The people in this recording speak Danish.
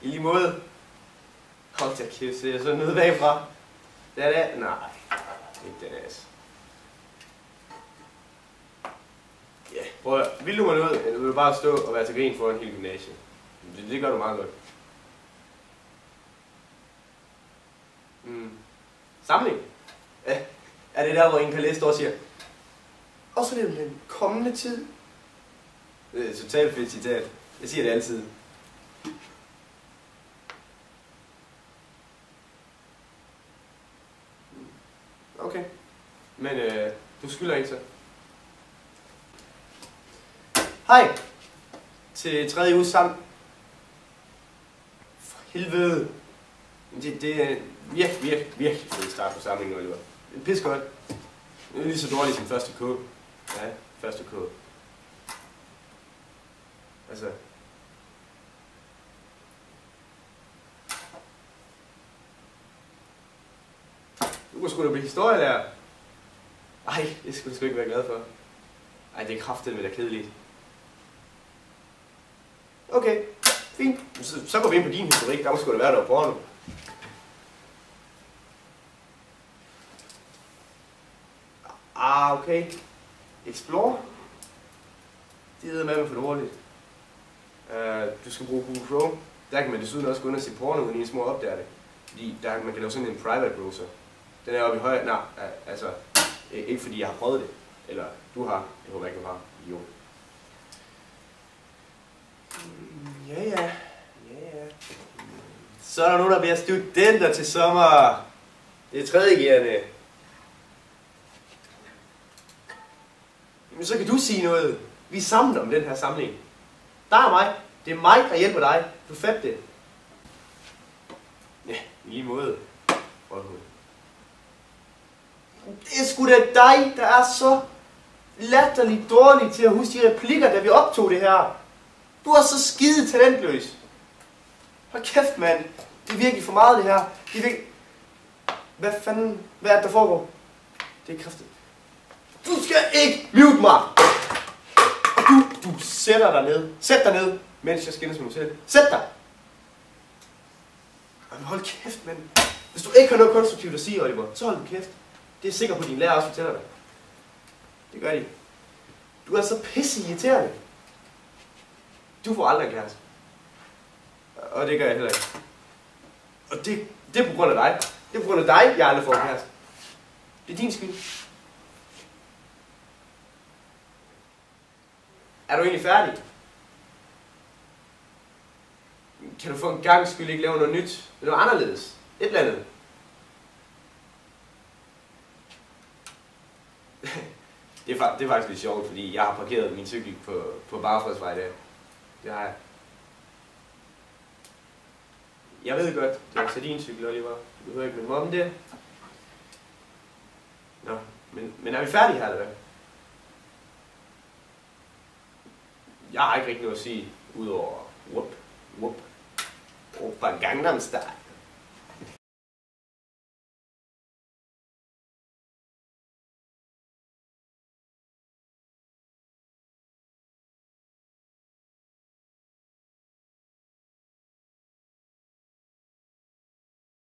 I lige måde. Hold da kæft, ser jeg sådan noget bagfra. Det er det? Nej, ikke den ass. Ja, prøv at, vil du mig noget, eller vil du bare stå og være til grin for en hel gymnasie? Det gør du meget godt. Samling? Ja, er det der, hvor en kan læse og siger, og så er det den kommende tid. Det er et totalt fedt citat. Jeg siger det altid. Okay. Men du skylder ikke så. Hej. Til tredje uge sammen. For helvede. Det er virkelig fed start på samlingen, Oliver. Det er pisse godt. Det er lige så dårligt som første K. Ja, første K. Altså. Du kunne sgu da blive historielærer. Ej, det skulle du sgu ikke være glad for. Ej, det er kraftedeme da kedeligt. Okay, fint. Så går vi ind på din historik. Der må sgu da være noget porno. Okay. Explore. Det er med for dårligt. Du skal bruge Google Chrome. Der kan man desuden også gå ind og se porno, uden I små opdager det. Fordi man kan lave sådan en private browser. Den er oppe i højre. Nej, altså ikke fordi jeg har prøvet det. Eller du har. Jeg håber ikke, du har. Jo. Ja. Så er der nogen, der bliver studenter til sommer. Det er tredjegærende. Men så kan du sige noget. Vi er sammen om den her samling. Der er mig. Det er mig, der hjælper dig. Du fatter det. Ja, i lige måde. Det er sgu da dig, der er så latterligt dårlig til at huske de replikker, da vi optog det her. Du er så skide talentløs. Hold kæft, mand. Det er virkelig for meget, det her. Det er virkelig... Hvad fanden? Hvad er det, der foregår? Det er kraftigt. Du skal ikke mute mig! Du sætter dig ned. Sæt dig ned, mens jeg skændes med mig selv. Sæt dig! Jamen, hold kæft, mand. Hvis du ikke har noget konstruktivt at sige, Oliver, så hold kæft. Det er sikker på, at din lærer også fortæller dig. Det gør de. Du er så pisse irriterende. Du får aldrig en kæreste. Og det gør jeg heller ikke. Og det er på grund af dig. Det er på grund af dig, jeg aldrig får en kæreste. Det er din skyld. Er du egentlig færdig? Kan du for en gang skyld ikke lave noget nyt? Noget anderledes? Et eller andet? Det er faktisk lidt sjovt, fordi jeg har parkeret min cykel på Barfredsvej i dag. Det har jeg. Jeg ved godt, det er også din cykel, Oliver. Du behøver ikke minde mig om det. Nå, men er vi færdige her, eller hvad? Jeg har ikke rigtig noget at sige, udover whoop, Gangnam Style.